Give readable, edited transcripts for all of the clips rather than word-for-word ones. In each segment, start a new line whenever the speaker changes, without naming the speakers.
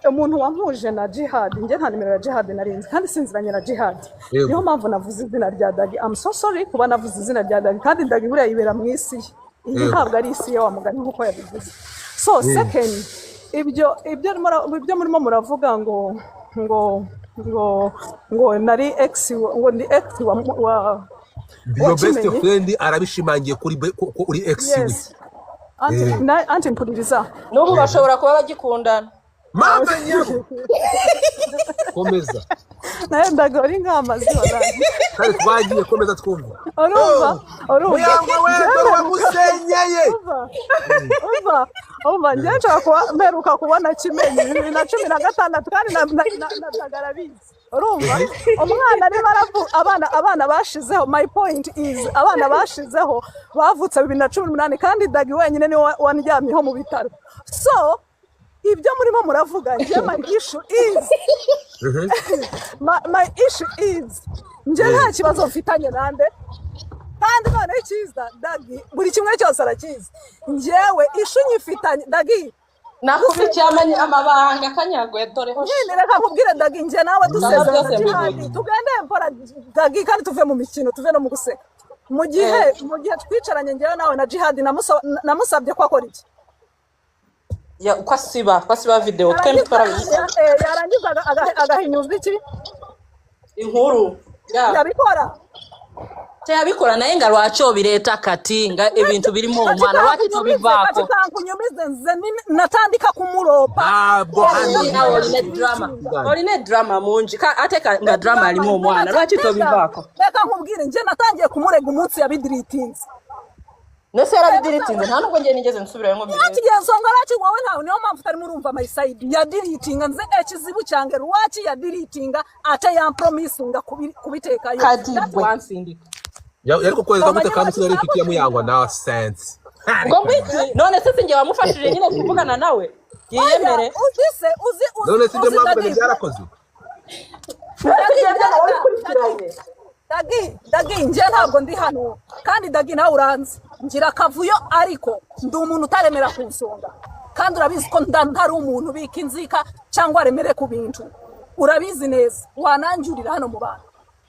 umuntu wampuje na Jihad njye nta nimero ya Jihad narinzi kandi sinziranye na Jihad niyo mpamvu navuze izina rya Dagi. I'm so sorry kuba navuze izina rya Dagi kandi Dagi buriya yibera mu isi iyi ntabwo ari isi ye wa mugani nkuko yabivuze. So second ibyo murimo muravuga ngo nari ex ngo ndi ex wa
your best friend arabishimangiye kuri ex
anti mpuririza
n'ubu bashobora kuba bagikundana.
Mama nyabo komeza
naye ndagori nk'amazi warangi
kandi twagiye komeza twumva
urumva
wewe wamusenyeye
umva njye nshaka mperuka kubona Kimenyi 2016 kandi ndagarabizi. Urumva umwana ari abana bashizeho. My point is abana bashizeho bavutse 2018 kandi Dagi wenyine ni wandyamyeho mu bitaro. So ibyo murimo muravuga njye my issue is njye nta kibazo mfitanye nande kandi none cyiza Dagi buri kimwe cyose arakizi. Njyewe ishu nyifitanye Dagi
nakubikiye amabanga kanyagwe dore ho
nyine reka nkubwire Dagi njye nawe dusezerana tugende mpora Dagi kandi tuve mu mikino tuve no mu guseka mu gihe twicaranye njyewe nawe na Jihad namusabye ko akora iki
ya kwasiba video twembi twarabizi
yarangiza agahinyuza iki
inkuru yabikora naye nga lwacho bireta katinga ebintu birimo omwana lwaki tubivako
kunyumize nze natandika kumuropa
oline drama munji ate nga drama alimo omwana lwaki tubivako
reka nkubwire nje natangiye kumurega umunsi yabidiritinze
nese yarabidiritinze nta nubwo ngiye nigeze nsubirayo ngo mbere
yakigenzonga laki wowe ntawe niyo mpamvu utari murumva my side yadiritinga nze ekizibu cyange lwaki yadiritinga ate yampromisinga kubitekayo
that's one thing
yariko kweza gute kandi sinari pikiye muyangwa na sense
ngo mbiki none se singe wamufashije nyine kuvugana nawe yiyemere
uzi
none singe mwambere byarakoze
Dagi nje ntabwo ndi hano kandi Dagi nawe uranzi ngira kavuyo ariko ndi umuntu utaremera kunsonga kandi urabizi ko ntari umuntu bika inzika cyangwa remere ku bintu urabizi neza wananjurira hano mu bantu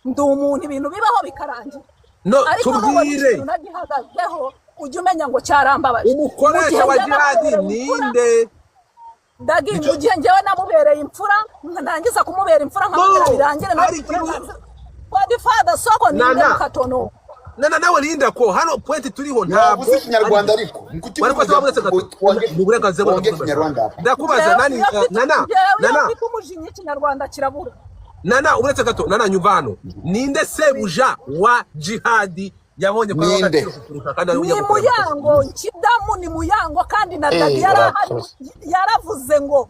ndi umuntu ibintu bibaho bikarangira
no tubwire
nagihagazeho ujye umenya ngo cyarambabaje
umukoresha wa Jihad ninde
Dagi mu gihe njyewe namubereye imfura ndangiza kumubera imfura nkamubera birangire Godfather soko ninde mukatono
nawe linda ko hano point turiho ntabwo
uzi Kinyarwanda ariko
ndakubaza nana
kumujinye Kinyarwanda kirabura
nana uretse gato nana nyuvano ninde sebuja wa Jihad yabonye kwa
kandi ni muyango kidamu ni muyango kandi na Dagi yaravuze ngo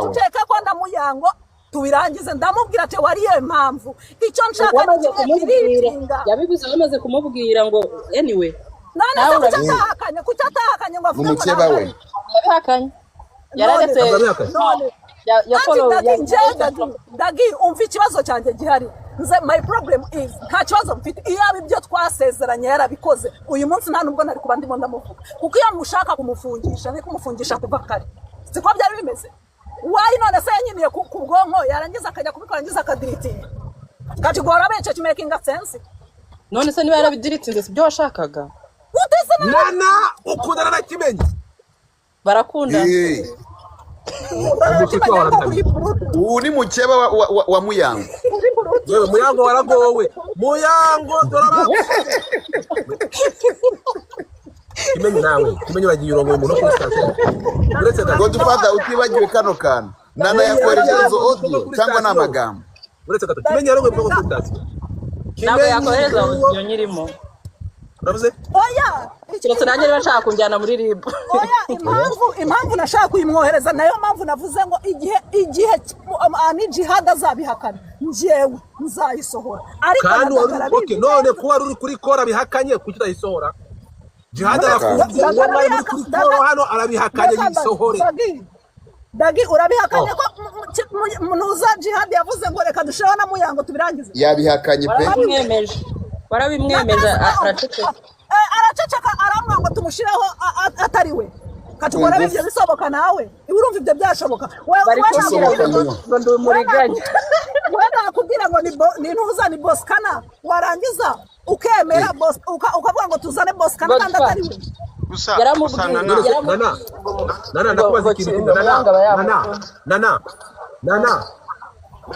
tuteka ko ndamuyango tubirangize ndamubwira ati wariye impamvu icyo nshaka
kumubwira yabivuze bamaze kumubwira ngo anyway
none kutatahakanye ngo avuge
ngo
yabihakanye yaragetse
none Dagi umva ikibazo cyanjye gihari nze my problem is nta kibazo mfite iyo ibyo twasezeranye yarabikoze uyu munsi nta nubwo nari kuba ndimo ndamuvuga kuko iyo mushaka kumufungisha ni kumufungisha kuva kare siko byari bimeze wari none se nyiniye ku bwonko yarangiza akajya kubikora ngiza akadiritinga katigora benshi to making sense
none se niba yarabidiritinze sibyo washakaga
nana ukundana na Kimenyi
barakunda
uri mukeba wa Muyango
wewe Muyango waragowe Muyango doraba Kimenyi nawe Kimenyi wagiye urongoye umuntu kuri station uretse da
Godfather utibagiwe kano kana nana yakohereje izo audio cyangwa n'amagambo
uretse gato Kimenyi yarongoye umuntu kuri station
ntabwo yakohereza audio nyirimo
uravuze
oya
kiretse nanjye bashaka kunjyana muri RIB
oya impamvu nashaka kuyimwohereza nayo mpamvu navuze ngo igihe ani Jihad azabihakana njyewe nzayisohora
ariko kandi none ko wari uri kuri kora bihakanye kuki utayisohora Jihad arakuvuga kuri kora hano arabihakanye yisohore
Dagi urabihakanye ko munuza Jihad yavuze ngo reka dusheho na Muyango tubirangize
yabihakanye pe
warabimwemeje araceceka
araceceka aramwa ngo tumushireho atari we katukora ibyo bisoboka nawe urumva ibyo byashoboka
bari kumbwira ngo ndi umuriganya
wewe nakubwira ngo ni ntuza ni boskana warangiza ukemera ukavuga ngo tuzane boskana kandi atari we
gusa nana ndakubaza ikintu nana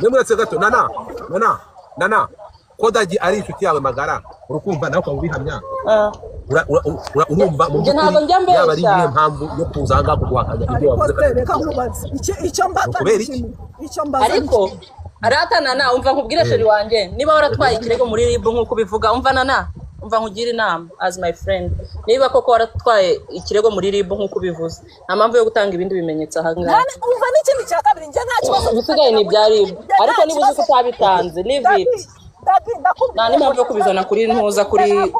nemwetse gato nana kodagi ari inshuti yawe magara urukumva nawe ukabihamya urumva mu by'ukuri yaba ari iyihe mpamvu yo kuzanga kuguhakanya ibyo wavuze
reka nkubaze icyo mbaza
ariko arata nana umva nkubwire sheri wanjye niba waratwaye ikirego muri RIB nk'uko bivuga umva nana umva nkugira inama as my friend niba koko waratwaye ikirego muri RIB nk'uko bivuze nta mpamvu yo gutanga ibindi bimenyetso aha ngaha
umva n'ikindi cya kabiri njye nta kibazo
bisigaye ni ibya RIB ariko niba uzi ko utabitanze leave it nta n'impamvu yo kubizana kuri ntuza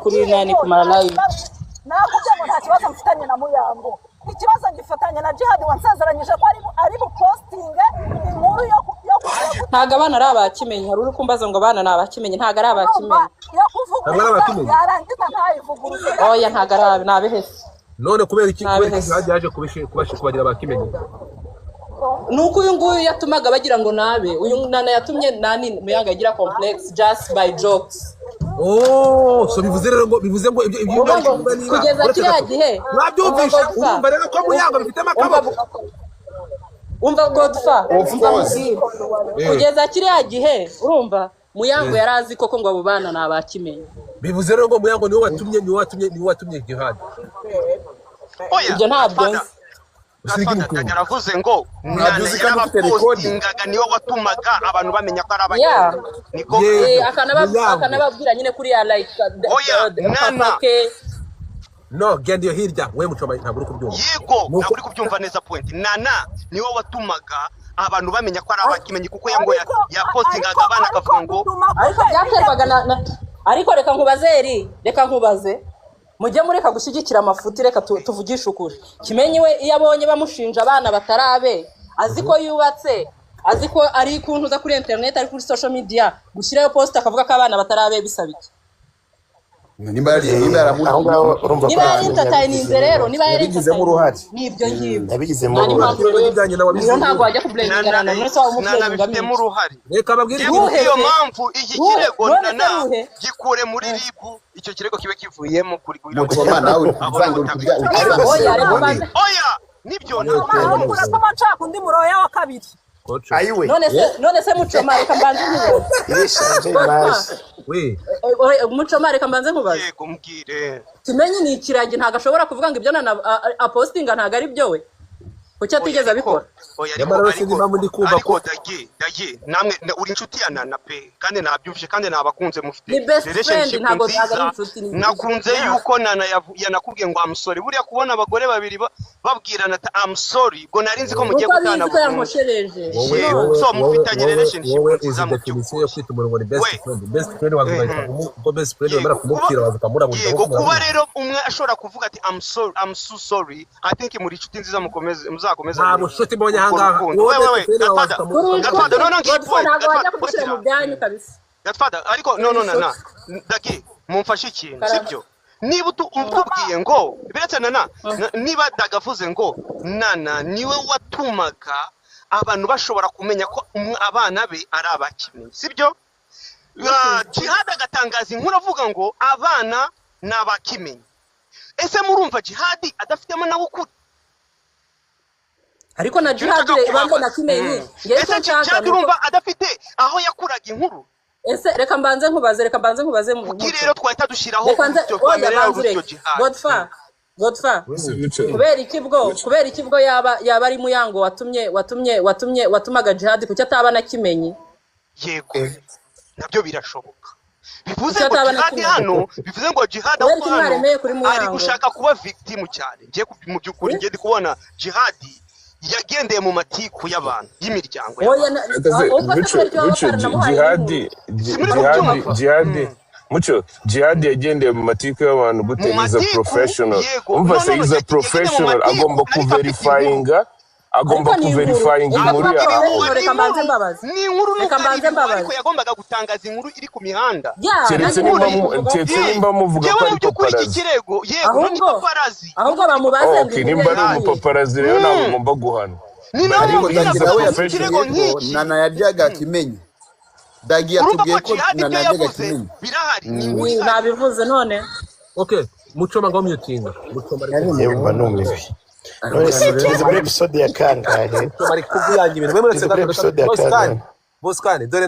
kuri nani kumara live
nakubwiye ngo nta kibazo mfitanye na Muyango ikibazo ngifatanye na Jihad wansezeranyije ko ari bupostinge inkuru yo
ntago abana ari abakimenye hari uri kumbaza ngo abana ni abakimenye ntago ari abakimenye
yarangiza ntayivuguruze
oya ntago ari nabehese
none kubera iki yaje kubagira abakimenye
nuko uyu nguyu yatumaga bagira ngo nabe uyu nana yatumye nani Muyango agira complex just by jokes
so bivuze ngo ibyo
kugeza kiriya gihe
mwabyumvisha urumva rero ko Muyango bifite amakaboko
umva Godfa kugeza kiriya gihe urumva Muyango yarazi koko ngo abo bana nabakimenye
bivuze rero ngo Muyango niwe watumye Jihad
ibyo ntabyo
yaravuze ngo yarabapostingaga niwe watumaga abantu bamenya ko ari abanyarwanda
niko akanababwira nyine kuri ya like
no genda yo hirya we mucoma ntabwo uri kubyumva
yego ntabwo uri kubyumva neza point nana niwe watumaga abantu bamenya ko ari abakimenyi kuko yango yapostingaga abana akavuga ngo
ariko byaterwaga ariko reka nkubaze mujye mureka gushyigikira amafuti reka tuvugishe ukuri kimenyi we iyo abonye bamushinja abana batarabe azi ko yubatse azi ko ari kuntuza kuri internet ari kuri social media gushyirayo post akavuga ko abana batarabe bisaba iki
niba yari
entertaininze rero niba yari
yabigizemo uruhare
nibyo ngibyo
yabigizemo uruhare
niyo ntabwo wajya kubleningana na none sawa
nabifitemo uruhare
reka babwire
iyo mpamvu iki kirego nana gikure muri RIB icyo kirego kibe kivuyemo kuri oya nibyo
uratuma nshaka undi muroya wa kabiri
ayiwe
none se mucoma reka mbanze nkubaze mucoma reka mbanze nkubaze
yego mbwire
kimenyi ni ikiragi ntago ashobora kuvuga ngo ibyo nana apostinga ntago ari byo we kuki atigeze abikora
ariko dagi namwe uri inshuti ya nana pe kandi nabyumvise kandi nabakunze mufite
relationship nziza
nakunze yuko nana yanakubwiye ngo I'm sorry buriya kubona abagore babiri babwirana ati I'm sorry ngo nari nzi ko mugiye gutana so mufitanye relationship nziza mu
yo kwita umurongo ni best friend waguye best friend bamara kumubwira bakamurabura
yego kuba rero umwe ashobora kuvuga ati I'm so sorry I think muri inshuti nziza mukomeze
ntabwo nshuti mbonye ahangaha
wewe gatfada no gatfada ariko no daki mumfashe ikintu sibyo niba utubwiye ngo biretse nana niba dagavuze ngo nana niwe watumaga abantu bashobora kumenya ko abana be ari abakimenyi sibyo Jihad agatangaza inkuru avuga ngo abana n'abakimenyi ese murumva Jihad adafitemo nawe ukuri
ariko na Jihad bambo na kimenyi
ese Jihad urumva adafite aho yakuraga inkuru
ese reka mbanze nkubaze mu
rero twahita dushiraho cyo kwamerera urusyo Jihad
Godfa kubera ikibwo yaba ari Muyango watumaga Jihad kuki ataba na kimenyi
yego nabyo birashoboka bivuze ngo Jihad hano bivuze ngo Jihad ari gushaka kuba victim cyane ngiye mu byukuri ngiye kubona Jihad yagendeye mu matiku y'abantu y'imiryango
Jihad yagendeye mu matiku y'abantu gute is a professional umva se is a professional agomba kuverifyinga agomba kuverifyinga inkuru yawe.
Reka mbanze mbabazi.
Ni inkuru
Reka mbanze mbabazi.
ariko yagombaga gutangaza inkuru iri ku mihanda.
Keretse nimba muvuga ko ari paparazi.
Ahubwo bamubaze
Okay, nimba ari umupaparazi rero ntabwo ugomba guhana.
Ni nawe
nawe yafashe Nana yaryaga Kimenyi. Dagi yatubwiye ko Nana yaryaga Kimenyi.
Birahari.
nabivuze none.
Okay, Muchoma ngo mutinga. Muchoma
Yemba numiwe. None se tuzi muri episode ya kangahe?
bari kuvuyanga ibintu mwemuretse gato. Boskani dore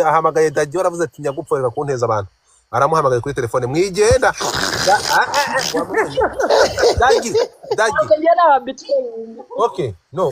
ahamagaye Dagi waravuze ati nyagupforera kunteza abantu. Aramuhamagaye kuri telefone mwigenda. Dagi. Okay, no,